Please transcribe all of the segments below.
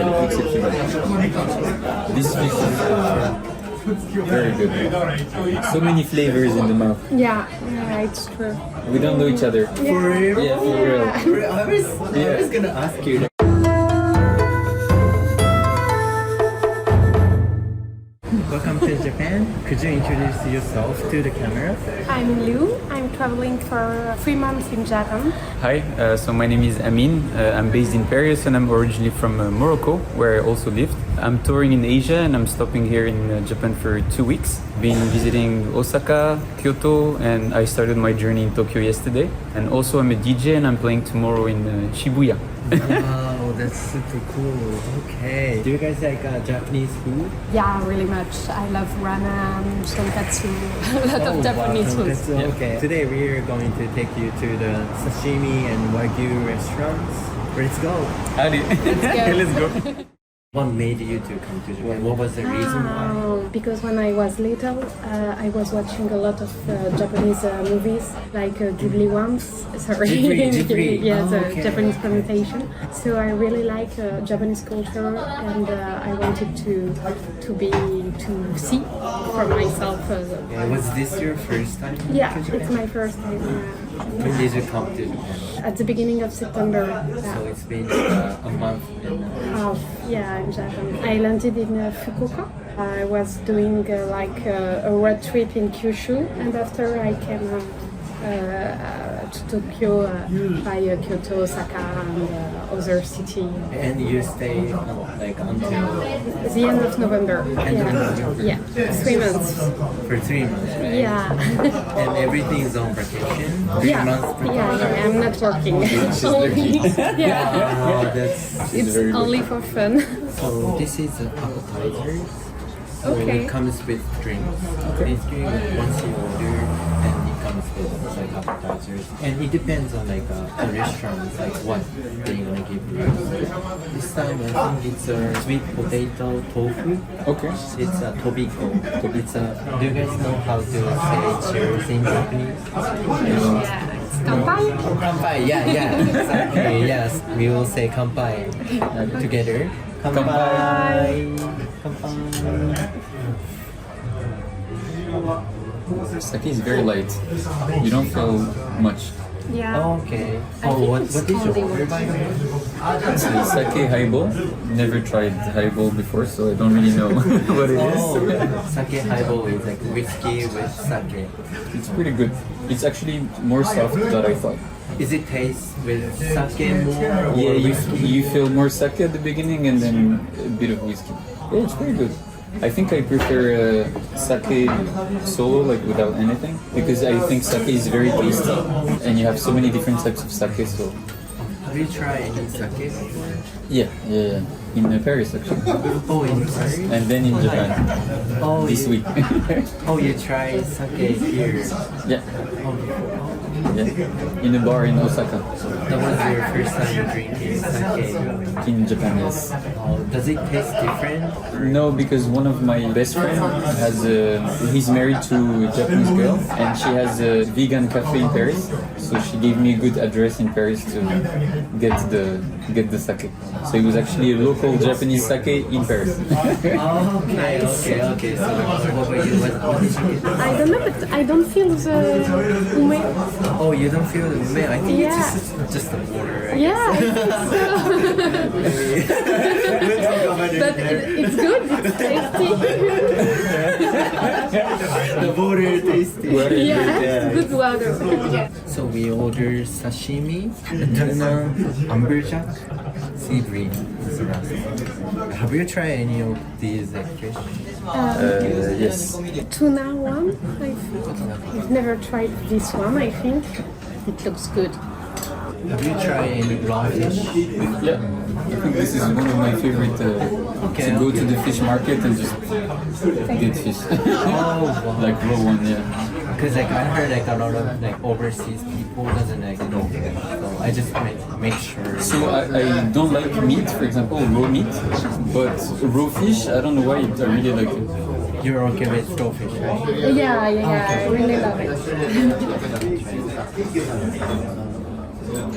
exceptional. This fish is very good. So many flavors in the mouth. Yeah, it's true. We don't know each other. Yeah. For real? Yeah, for real. I was gonna ask you. Welcome to Japan. Could you introduce yourself to the camera? I'm Liu. I'm traveling for 3 months in Japan. Hi, so my name is Amin. I'm based in Paris and I'm originally from Morocco, where I also lived. I'm touring in Asia and I'm stopping here in Japan for 2 weeks. Been visiting Osaka, Kyoto, and I started my journey in Tokyo yesterday. And also I'm a DJ and I'm playing tomorrow in Shibuya. Wow, that's super cool. Okay. Do you guys like Japanese food? Yeah, really much. I love ramen, tonkatsu, a lot of Japanese food. Yeah. Okay. Today we are going to take you to the sashimi and wagyu restaurants. Let's go. Allez, let's go. What made you to come to Japan? What was the reason why? Because when I was little, I was watching a lot of Japanese movies, like Ghibli ones. Sorry, Ghibli. yeah, Oh, the okay. Japanese pronunciation. So I really like Japanese culture, and I wanted to see for myself. Yeah, was this your first time? Yeah, to Japan? it's my first time. When did you come to Japan? At the beginning of September. So it's been a month and Half, yeah, in Japan. I landed in Fukuoka. I was doing a road trip in Kyushu, and after I came to Tokyo by Kyoto, Osaka, and other city. And you stay like until The end of November. End of November. Yeah, 3 months. for 3 months, right? Yeah. And everything is on vacation. 3 Yeah. months per Yeah, I'm not working. Yeah. Wow, that's It's only for fun. so. This is appetizers. So Okay. it comes with drinks. This drink once you order, and it comes with like appetizers. And it depends on like the restaurants, like what they gonna give you. This time I think it's a sweet potato tofu. Okay. It's a tobiko. It's a. Do you guys know how to say cheers in Japanese? Yeah. It's kanpai. Kanpai, yeah, exactly, yes. We will say kanpai together. Kanpai. Kanpai. Sake is very light. You don't feel much. Yeah. Okay. I Oh, think what it's is your only order by the way? It's a sake highball. Never tried highball before, so I don't really know what it is. Oh, sake highball is like whiskey with sake. It's pretty good. It's actually more soft than I thought. Is it taste with sake more or Yeah, whiskey? you feel more sake at the beginning and then a bit of whiskey. Yeah, it's pretty good. I think I prefer sake solo, like without anything, because I think sake is very tasty, and you have so many different types of sake. So Have you tried any sake? yeah, in Paris actually, Oh, in Paris? and then in Japan Oh, this you, week. oh, you tried sake here. Yeah, in a bar in Osaka, That was your first time drinking sake. in Japan. Yes. Oh, does it taste different? No, because one of my best friends he's married to a Japanese girl, and she has a vegan cafe in Paris. So she gave me a good address in Paris to get the sake. So it was actually a local Japanese sake in Paris. Oh, okay. So what were you? What did you get? I don't know, but I don't feel the ume. Oh, you don't feel the umami? I think Yeah. it's just the water. I Yeah, I think so. We'll talk about it But later. it's good. It's tasty. The water tasty. Yeah, it's good water. So we ordered sashimi, tuna, amberjack, sea bream. Have you tried any of these fish? Yes. Tuna one, I think. I've never tried this one. I think it looks good. Have you tried any raw fish? Yeah. I think this is one of my favorite to go to the fish market and just get fish. Oh, wow. Like raw one, yeah. Because like I heard like a lot of like overseas people doesn't like know, so I just make sure. So I don't like meat, for example, raw meat, but raw fish, I don't know why, I really like it. You're okay with raw fish, right? Yeah, I really love it. Tuna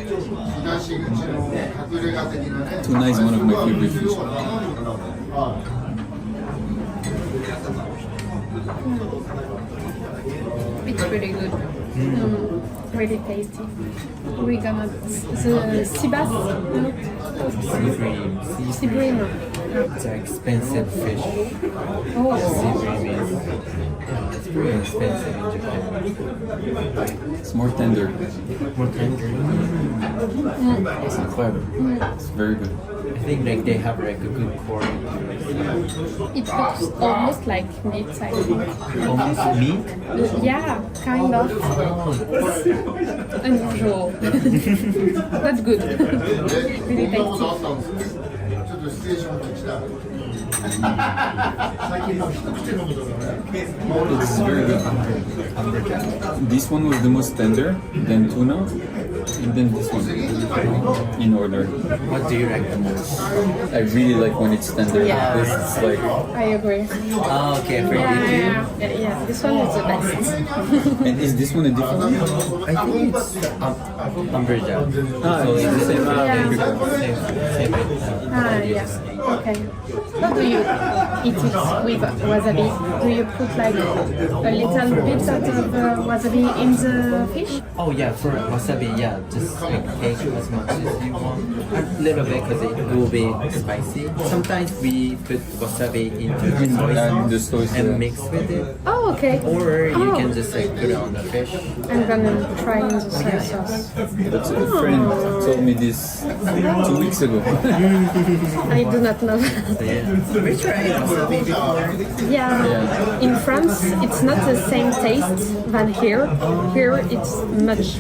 is one of my favorite fish. It's really good. Really tasty. We're gonna the sea bass, Sea bream. sea bream. It's an expensive fish. Oh, Sea bream is, it's pretty expensive in Japan. It's more tender. More tender. It's incredible. It's very good. I think like they have like a good quality. it looks almost like meat. I think. Almost meat. Yeah, kind of. Unusual. That's good. Really tasty. It's very good. This one was the most tender, then tuna, and then this one in order. What do you like the most? I really like when it's tender. Yeah. This is like I agree. Oh, okay, for you. Yeah. This one is the best. and is this one a different one? I think it's umbrella. Ah, So it's the same. Yeah. Same Yeah. Okay. How do you eat it with wasabi? Do you put like a little bit of wasabi in the fish? Oh yeah, for wasabi, yeah, just like take as much as you want. A little bit because it will be spicy. Sometimes we put wasabi into the soy the sauce soy sauce, and yeah. mix with it. Oh, okay. Or you Oh. can just like put it on the fish. I'm gonna try in the soy sauce. But a friend told me this 2 weeks ago. I do not know. So yeah, we tried wasabi before. Yeah. In France, it's not the same taste than here. Here, it's much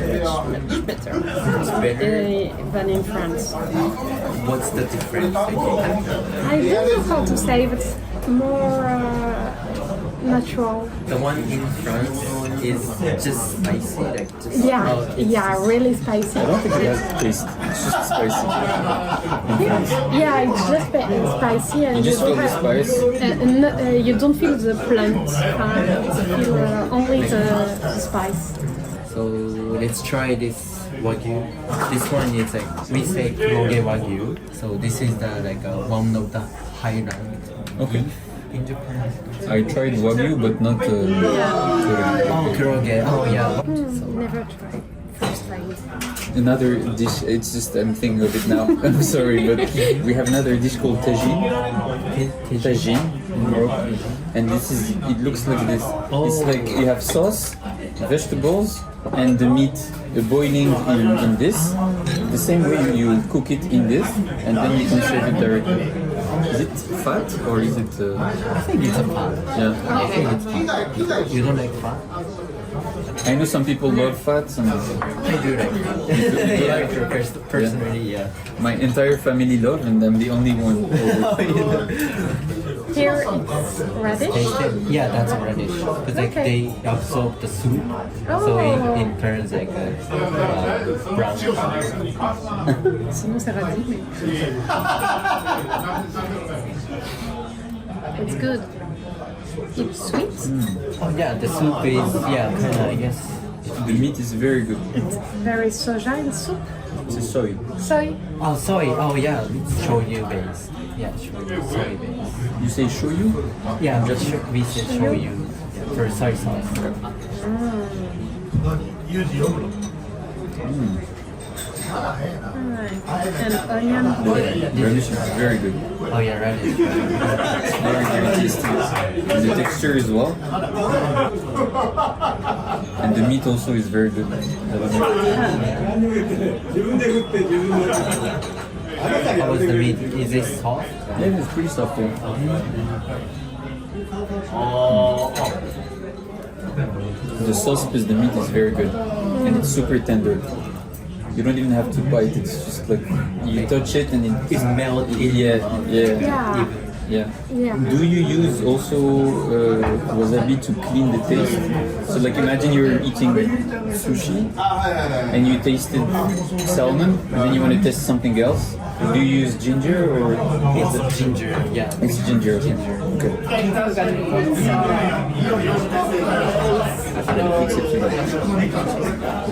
better than in France. What's the difference? I don't know how to say, but more natural. The one in France is just spicy, like just Yeah, really spicy. I don't think it has taste. It's just spicy. Yeah, it's just spicy, and You just feel don't the spice. you don't feel the plant. You feel only the spice. So let's try this Wagyu. This one is like we say Kuroge Wagyu. So this is the like one of the highlight Okay. in Japan. I tried Wagyu, but not Korean. Oh, Kuroge. Oh yeah. Never tried. First time. Another dish, it's just I'm thinking of it now. I'm sorry, but we have another dish called tagine. Tagine in Morocco. And this is, it looks like this. It's like you have sauce, vegetables, and the meat boiling in this. The same way you cook it in this, and then you can serve it directly. Is it fat or is it? I think it's a fat. Yeah. I think it's fat. You don't like fat? I know some people love fat. I do like fat. Yeah, personally, yeah. My entire family love, and I'm the only one. Here it's radish. Yeah, that's radish. Because like Okay. they absorb the soup, so it turns like a brown color. Sinon c'est radis, mais it's good. It's sweet. Oh yeah, the soup is kind of I guess. The meat is very good. It's very soja in soup. It's a soy. Soy. Oh soy. Oh yeah, it's shoyu based. Yeah, shoyu, soy based. You say shoyu? Yeah, just we say shoyu for soy sauce. And onion. Radish is very good. Oh yeah, radish. Very, very tasty. And the texture as well. And the meat also is very good. How was the meat? Is it soft? Yeah, it's pretty soft. Yeah. The sauce with the meat is very good. And it's super tender. You don't even have to bite, it's just like you touch it and It's melted. Yeah. Yeah. Yeah. Do you use also wasabi to clean the taste? So like imagine you're eating sushi and you tasted salmon and then you want to test something else. Do you use ginger or? It's ginger. Yeah. It's ginger. Okay.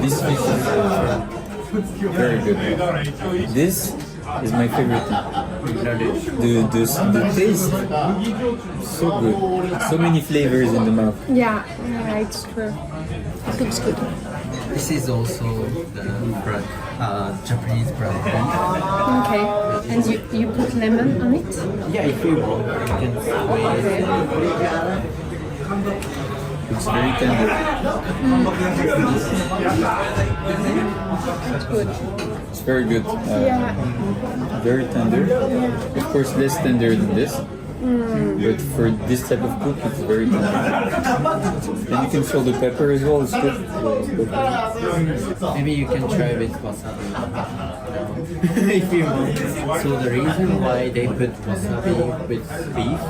This fish is Very good. This is my favorite thing. The taste, so good. So many flavors in the mouth. Yeah, it's true. It looks good. This is also the bread, Japanese bread. Okay. And you put lemon on it? Yeah, if you want, you can squeeze. It's very tender. It's good. It's very good. Yeah. Very tender. Of course, less tender than this. But for this type of cook, it's very tender. And you can feel the pepper as well. It's good. Maybe you can try with wasabi if you want. So the reason why they put wasabi with beef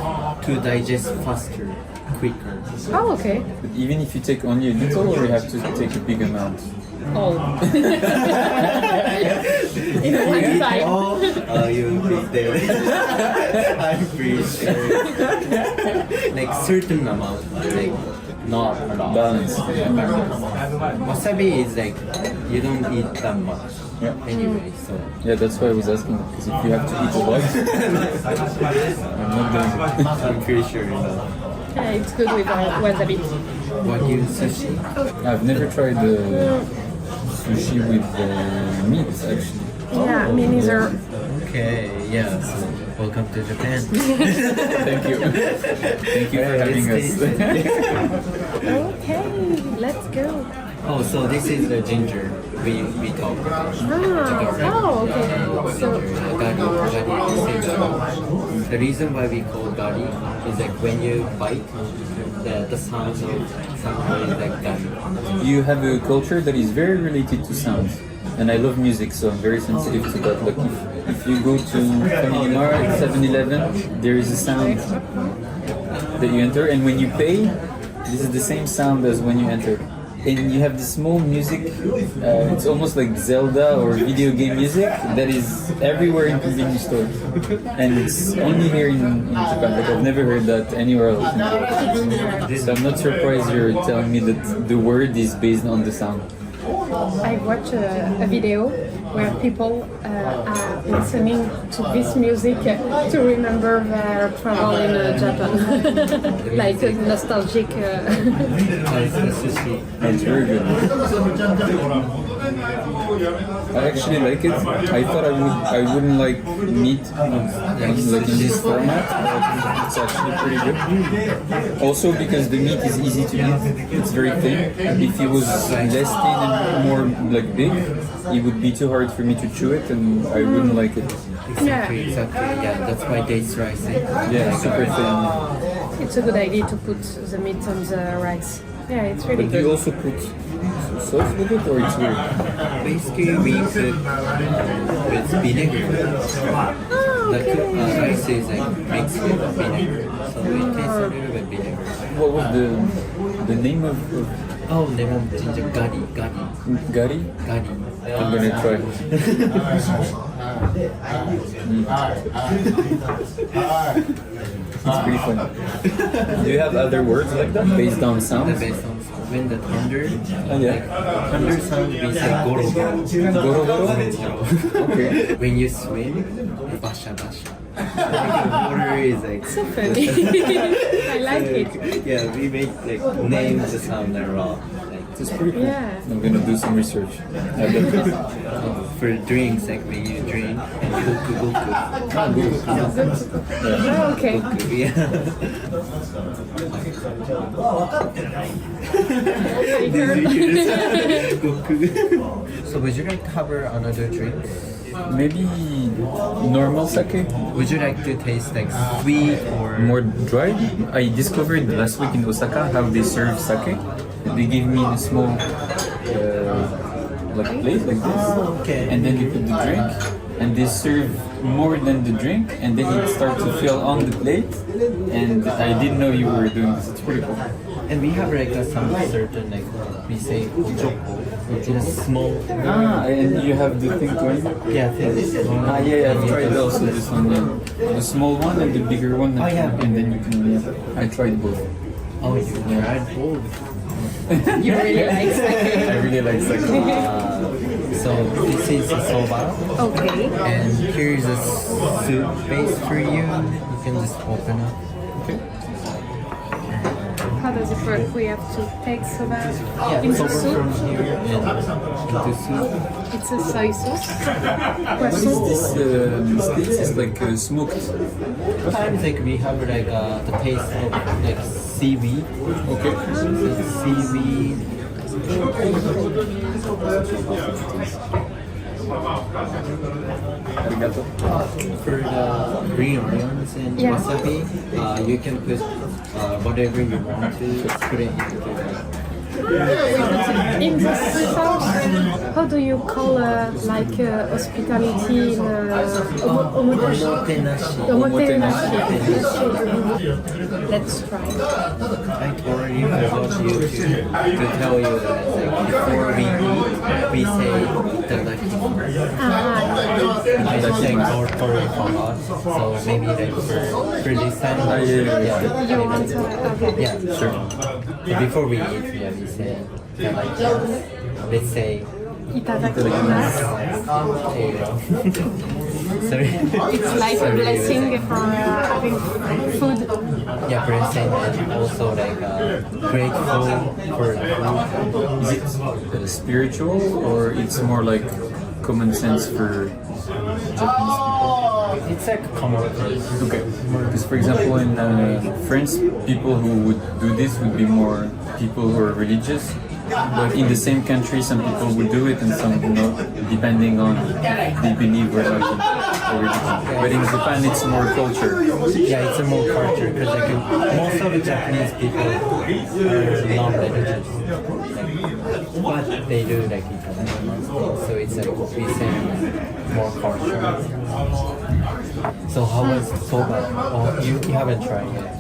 to digest faster, quicker. Oh, okay. But even if you take only a little, or you have to take a big amount. Oh. In one time. Oh, you put there. I'm pretty sure. Like certain amount, like not a lot. Balance. Wasabi is like you don't eat that much. Yeah. Anyway, so Yeah, that's why I was asking. Because if you have to eat a lot, I'm not doing it. I'm pretty sure you know. Yeah, it's good with wasabi. Wagyu sushi. I've never tried sushi with meat, actually. Yeah, me neither. Okay, yeah. So welcome to Japan. Thank you. Thank you for having us. Okay, let's go. Oh, so this is the ginger we talked about. Oh, okay. So, The reason why we call gari is like when you bite, the sound of sound is like gari. You have a culture that is very related to sound. And I love music, so I'm very sensitive to that. Like if you go to Family Mart, 7-Eleven, there is a sound that you enter, and when you pay, this is the same sound as when you enter. And you have this small music, it's almost like Zelda or video game music that is everywhere in convenience stores. And it's only here in Japan, like I've never heard that anywhere else in the world. So I'm not surprised you're telling me that the word is based on the sound. I watched a video where people are listening to this music to remember their travel in Japan. Like a nostalgic. It's very good. I actually like it. I thought I wouldn't like meat like in this format. It's actually pretty good. Also because the meat is easy to eat. It's very thin. If it was less thin and more like big, it would be too hard for me to chew it, and I wouldn't like it. Exactly. Yeah, that's why they slice it. Yeah, super thin. It's a good idea to put the meat on the rice. Yeah, it's really But do you good. also put sauce with it, or it's weird? Basically, we put with vinegar. The rice is like mixed with vinegar, so it tastes a little bit vinegar. What was the name of Oh, lemon ginger gari. gari? I'm gonna try. It's pretty funny. Do you have other words like that based on sounds? Based on when the thunder, Yeah. thunder sound we say goro goro. Goro goro? Okay. When you swim, basha basha. Water is like So funny. I like it. Yeah, we make like name the sound that raw. Like It's pretty cool. Yeah. I'm gonna do some research. for drinks, like when you drink and goku. Ah, good. Oh, okay. Yeah. So would you like to have another drink? Maybe normal sake? Would you like to taste like sweet or More dry? I discovered last week in Osaka how they serve sake. They give me a small like plate like this, okay. and then you put the drink, and they serve more than the drink, and then it starts to fill on the plate. And I didn't know you were doing this. It's pretty cool. And we have like some certain like we say ochoko, which is small. Ah, and you have the thing going. Yeah, Ah, yeah, I've tried also this one. Yeah. The small one and the bigger one. Oh, yeah. And then you can. Yeah, I tried both. Oh, you tried both. You really like sake. I really like sake. So this is a soba, Okay. and here is a soup base for you. You can just open up. How does it work? We have to take soba Yeah, into soba soup. from here and into soup. It's a soy sauce. What is this? States is like smoked. Sometimes like we have like the taste of like seaweed. Okay. So seaweed. Arigato. For the green onions and Yeah. wasabi, you can put whatever you want to put it into the In the south, how do you call hospitality in omotenashi. omotenashi? Let's try. I already forgot to tell you that like before we eat, we say itadakimasu. It's like more foreign for us, so maybe like for this time, You want to? Okay. yeah, sure. Before we eat, yeah, we say itadakimasu. Let's say Itadakimasu. there you go. Sorry. It's like a blessing for having food. Yeah, blessing and also like grateful for the food. Is it spiritual or it's more like common sense for Japanese people? It's like common sense. Okay. Because for example in France, people who would do this would be more people who are religious. But in the same country, some people would do it and some not, depending on they believe or not in religion. But in Japan, it's more culture. Yeah, it's a more culture because like most of the Japanese people are non-religious, but they do like itadakimasu. So it's like we say more culture. So how was soba? Oh, you haven't tried yet.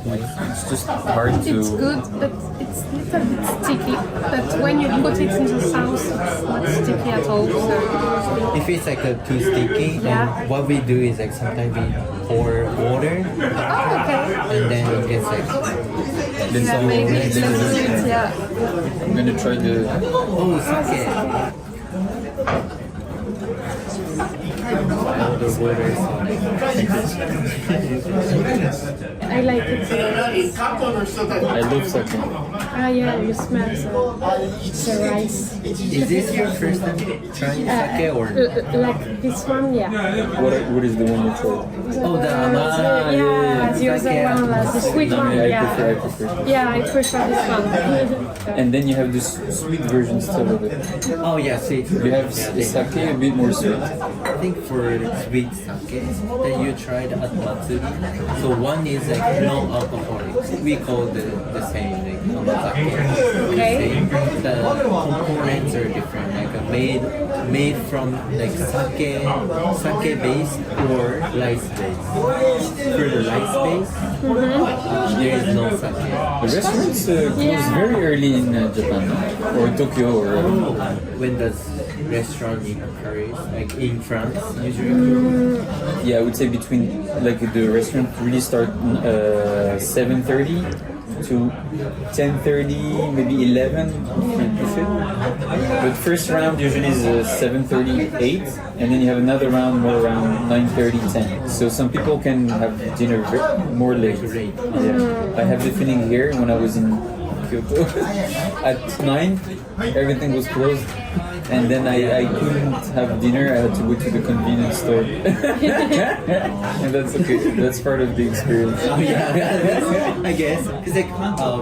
It's just hard to. It's good, but it's a little bit sticky. But when you put it in the sauce, it's not sticky at all. So If it's like too sticky, Yeah. then what we do is like sometimes we pour water oh, okay. and then it gets like Then Yeah, maybe it's a little bit. Yeah. I'm gonna try the. oh sake. All the water is I like it. I love sake. Yeah, you smell the rice. Is this your first time trying sake or? Like this one, yeah. What is the one you tried? Oh, the Amazon. Yeah, the other Sake. one, the sweet one, I yeah. prefer. Yeah, I prefer this one. And then you have this sweet version still of it. Oh yeah, sweet. You have sake a bit more sweet. I think for sweet sake, then you tried at Matsuri. So one is like non-alcoholic. We call the same like Onomatopoeia. Okay. The components are different. Like made from like sake base or rice base. For the rice base, there is no sake. The restaurants close very early in Japan, or Tokyo, or. When does restaurant in Paris, like in France, usually? Yeah, I would say between like the restaurant really start 7:30 to 10:30, maybe 11 if you push it. But first round usually is 7:30, 8, and then you have another round more around 9:30, 10. So some people can have dinner more late. Yeah, I have the feeling here when I was in Kyoto at 9, everything was closed. And then I couldn't have dinner, I had to go to the convenience store. And that's okay, that's part of the experience. Oh yeah, I guess. Cause like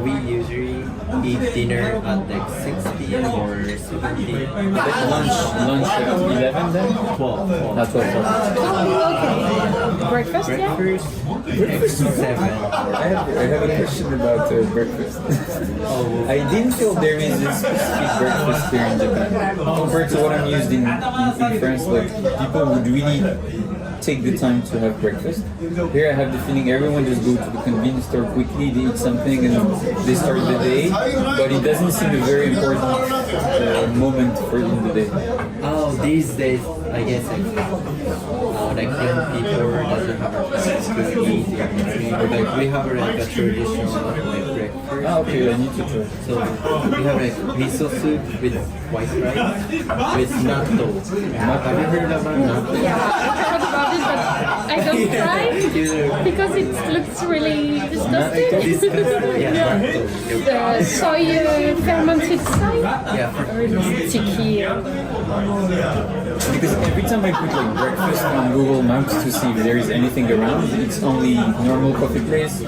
we usually eat dinner at like 6 p.m. or 7 p.m. Like lunch at 11 then? 12. Not 12. Okay. Breakfast, yeah? Breakfast 7. I have a question about breakfast. I didn't feel there is a specific breakfast here in Japan. Compared to what I'm used in France, like people would really take the time to have breakfast. Here I have the feeling everyone just go to the convenience store quickly, they eat something and they start the day, but it doesn't seem a very important moment for in the day. Oh, these days, I guess like, like young people doesn't have a time to eat in the morning. Like we have like a traditional like breakfast. Ah, okay, I need to try. So we have like miso soup with white rice with natto. Have you heard about natto? Yeah, I heard about it, but I don't try because it looks really disgusting. Yeah, natto. The soy, fermented soy, Yeah. really sticky. Because every time I put like breakfast on Google Maps to see if there is anything around, it's only normal coffee place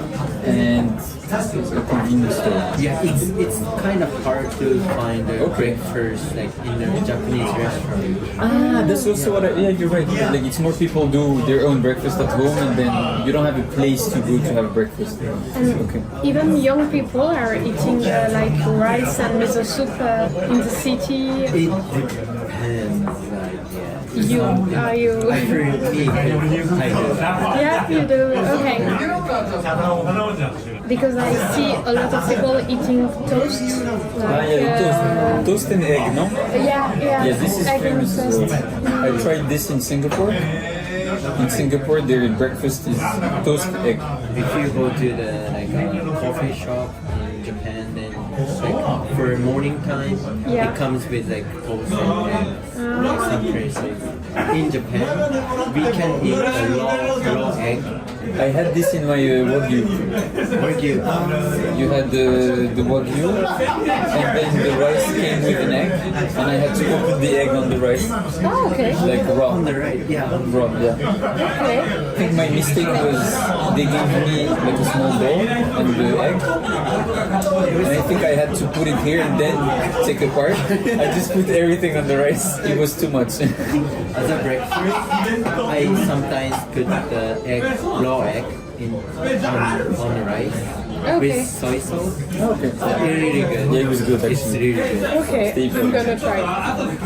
and a convenience store. Yeah, it's kind of hard to find a breakfast like in a Japanese restaurant. Ah, that's also what yeah, you're right. Like it's more people do their own breakfast at home and then you don't have a place to go to have breakfast. Okay. Even young people are eating like rice and miso soup in the city. It depends, like, yeah. You are you? For me, I do. Yeah, you do. Okay. Because I see a lot of people eating toast. Like, Toast and egg, no? Yeah. Yeah, this is Egg and famous. toast. I tried this in Singapore. In Singapore, their breakfast is toast egg. If you go to the like a coffee shop in Japan, then like for morning time, Yeah. it comes with like toast and egg. Some places in Japan, we can eat a raw egg. I had this in my Wagyu. Wagyu. You had the Wagyu, and then the rice came with an egg, and I had to put the egg on the rice, Oh, okay. like raw. On the right, yeah. Raw, yeah. Okay. I think my mistake was they gave me like a small bowl and the egg, and I think I had to put it here and then take apart. I just put everything on the rice. It was too much. As a breakfast, I sometimes put the egg, raw egg, on the rice Okay. with soy sauce. Okay. Really good. Yeah, it was good It's actually. really good. Okay. I'm gonna try.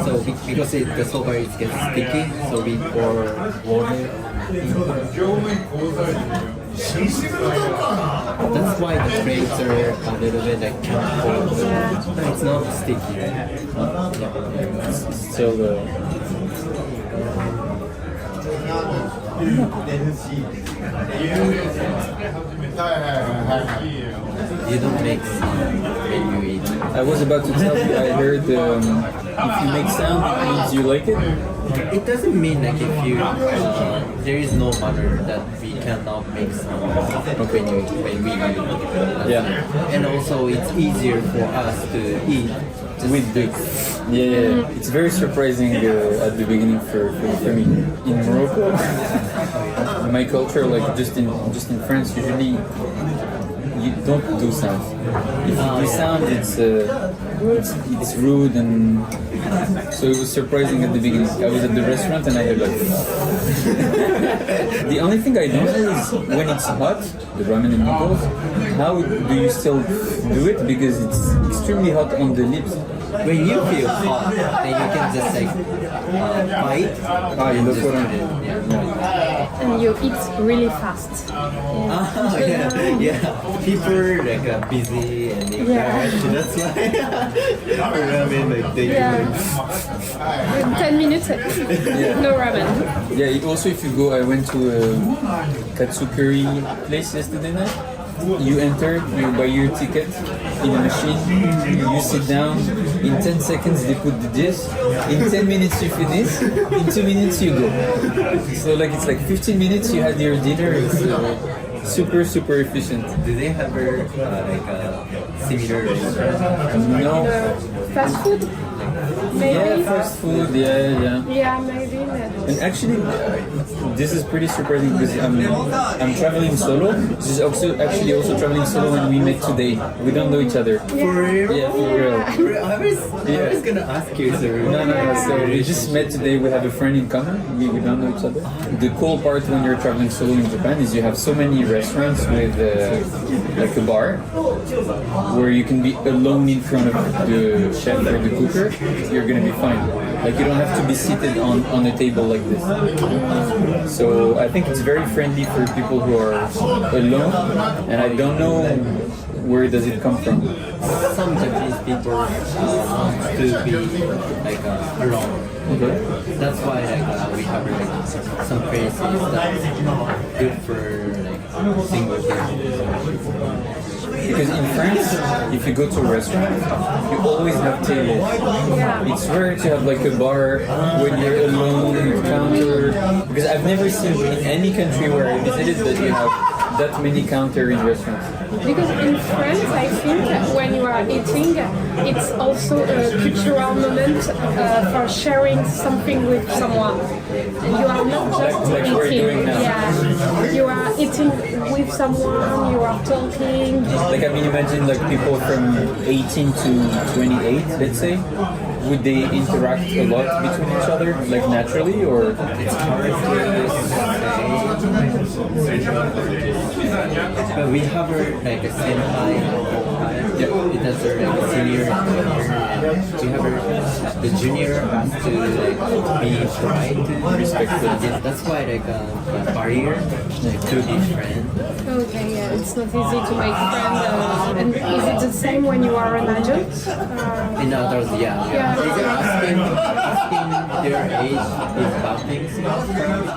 So because the soba is gets sticky, so we pour water. That's why the plates are a little bit like chemical. But it's not sticky, right? So You don't make sound when you eat. I was about to tell you, I heard if you make sound, it means you like it. It doesn't mean like if you there is no manner that we cannot make sound when we eat. Yeah. And also it's easier for us to eat With the it's very surprising at the beginning for me. In Morocco, my culture, like just in France, usually you don't do sounds. If you do sound, it's rude, and so it was surprising at the beginning. I was at the restaurant and I heard like. The only thing I don't know is when it's hot, the ramen and noodles. How do you still do it? Because it's extremely hot on the lips. when you feel hot, then you can just like bite. You look what I'm And you eat really fast. Yeah. People are like busy and they crash. That's why. Ramen, like they In 10 minutes, no ramen. Yeah, also if you go, I went to a katsukuri place yesterday night. You enter, you buy your ticket in a machine, you sit down, in 10 seconds they put the dish, in 10 minutes you finish, in 2 minutes you go. So like it's like 15 minutes you had your dinner, it's super efficient. Do they have like a similar restaurant? No. Fast food? Maybe? Yeah, fast food, yeah. Yeah, maybe. And actually, this is pretty surprising because I'm traveling solo. This is actually also traveling solo when we met today. We don't know each other. For real? Yeah, for real. I was gonna ask you, sir. No. So we just met today. We have a friend in common. We don't know each other. The cool part when you're traveling solo in Japan is you have so many restaurants with like a bar where you can be alone in front of the chef or the cooker. You're gonna be fine. Like you don't have to be seated on a table like this. So I think it's very friendly for people who are alone. And I don't know where does it come from? Some Japanese people want to be like alone. Okay. That's why like we have like some places that's good for like single people. Because in France, if you go to a restaurant, you always have tables. Yeah. It's rare to have like a bar when you're alone, counter. Because I've never seen in any country where I visited that you have that many counter in restaurants. Because in France, I think when you are eating, it's also a cultural moment for sharing something with someone. You are not just Like we're eating. doing now. Yeah, you are eating with someone. You are talking. Like I mean, imagine like people from 18 to 28, let's say. Would they interact a lot between each other, like naturally, or? It's hard to say. But we have like a senpai and yeah. It has like a senior and we have the junior has to like be polite and respectful. Yes, that's why like a barrier like to be friend. Okay, yeah, it's not easy to make friends. And is it the same when you are an adult? In others, yeah. They're asking their age is about things.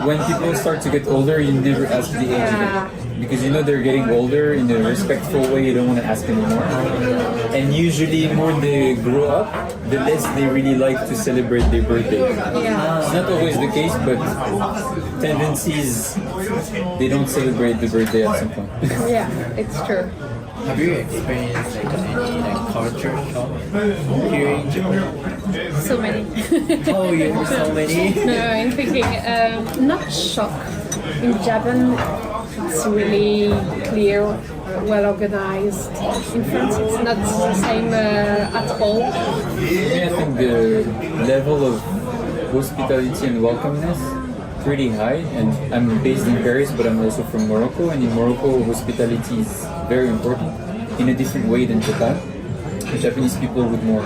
When people start to get older, you never ask the age Yeah. because you know they're getting older in a respectful way. You don't want to ask anymore. And usually, more they grow up, the less they really like to celebrate their birthday. Yeah. It's not always the case, but tendencies they don't celebrate the birthday at some point. Yeah, it's true. Have you experienced like any like culture shock here in Japan? So many. Oh, you have so many. No, I'm thinking not shock. In Japan, it's really clear, well organized. In France, it's not the same at all. I think the level of hospitality and welcomeness pretty high, and I'm based in Paris, but I'm also from Morocco, and in Morocco, hospitality is very important in a different way than Japan. Japanese people would more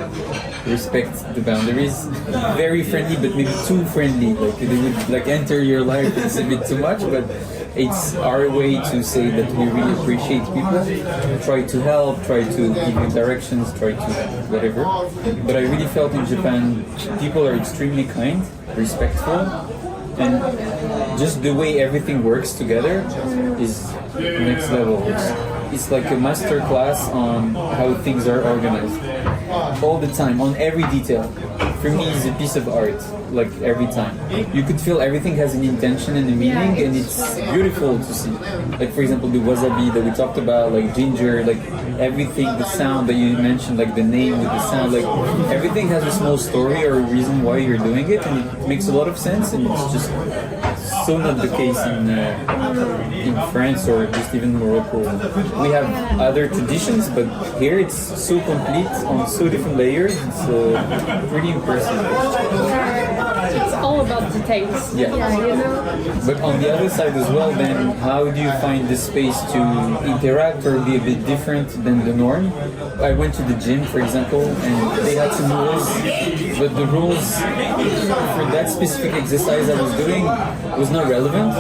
respect the boundaries. Very friendly, but maybe too friendly. Like they would like enter your life. It's a bit too much, but it's our way to say that we really appreciate people. Try to help, try to give you directions, try to whatever. But I really felt in Japan, people are extremely kind, respectful, and just the way everything works together is next level. It's like a master class on how things are organized. All the time, on every detail. For me, it's a piece of art, like every time. You could feel everything has an intention and a meaning, and it's beautiful to see. Like for example, the wasabi that we talked about, like ginger, like everything, the sound that you mentioned, like the name with the sound, like everything has a small story or a reason why you're doing it, and it makes a lot of sense, and it's just so not the case in France or just even Morocco. We have other traditions, but here it's so complete on so different layers. It's pretty impressive. It's all about details. Yeah. You know. But on the other side as well, then how do you find the space to interact or be a bit different than the norm? I went to the gym, for example, and they had some rules, but the rules for that specific exercise I was doing was not relevant,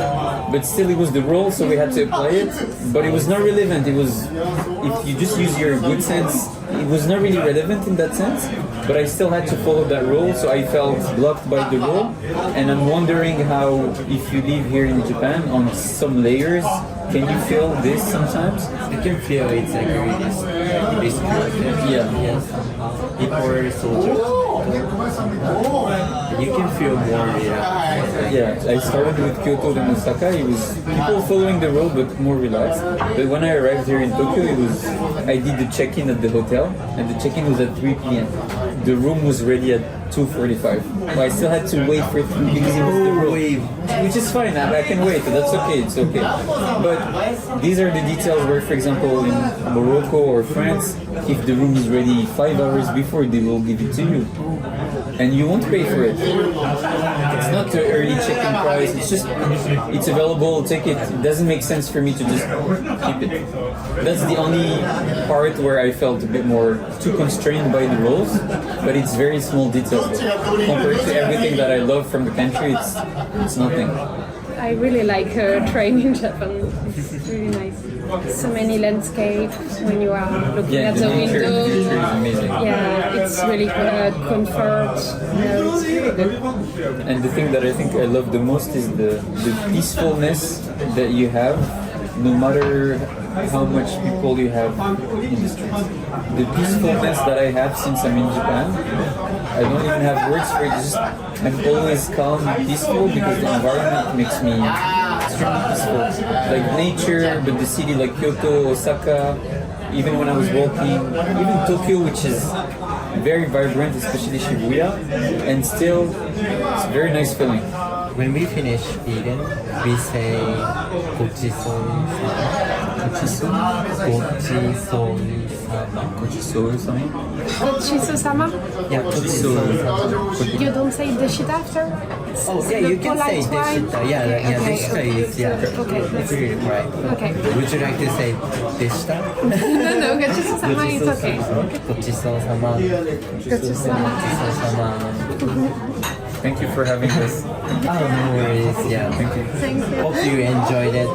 but still it was the rule, so we had to apply it, but it was not relevant. It was, if you just use your good sense, it was not really relevant in that sense, but I still had to follow that rule, so I felt blocked by the rule, and I'm wondering how, if you live here in Japan, on some layers, can you feel this sometimes? I can feel it's like really disconnected. Yeah. Yes. People are so you can feel more relaxed. Yeah, I started with Kyoto and Osaka. It was people following the rule but more relaxed. But when I arrived here in Tokyo, I did the check-in at the hotel, and the check-in was at 3 p.m. The room was ready at 2:45. But I still had to wait for 3 because it was the rule, which is fine. I can wait. That's okay. It's okay. But these are the details where, for example, in Morocco or France, if the room is ready 5 hours before, they will give it to you. And you won't pay for it. It's not the early check-in price. It's just, it's available, take it. It doesn't make sense for me to just keep it. That's the only part where I felt a bit more too constrained by the rules, but it's very small details. Compared to everything that I love from the country, it's nothing. I really like train in Japan. It's really nice. So many landscapes when you are looking at the nature window. is amazing. Yeah, it's really comfort. It's really good. And the thing that I think I love the most is the peacefulness that you have, no matter how much people you have in the streets. The peacefulness that I have since I'm in Japan, I don't even have words for it. Just I'm always calm and peaceful because the environment makes me extremely peaceful. Like nature, but the city like Kyoto, Osaka, even when I was walking, even Tokyo, which is very vibrant, especially Shibuya, and still it's a very nice feeling. When we finish eating, we say Gochisoru-sama. Gochiso-sama? Yeah, You don't say deshita after? Oh, yeah, you can say polite way? deshita. Yeah, Okay, deshita is, yeah. Okay. It's really right. Okay. Would you like to say deshita? No, gochiso-sama is okay. Gochiso-sama. Gochiso-sama. Gochiso-sama. Thank you for having us. Oh, no worries. Yeah, thank you. Thank you. Hope you enjoyed it.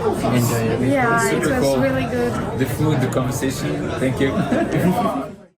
Yeah, it Super was cool. really good. The food, the conversation. Thank you.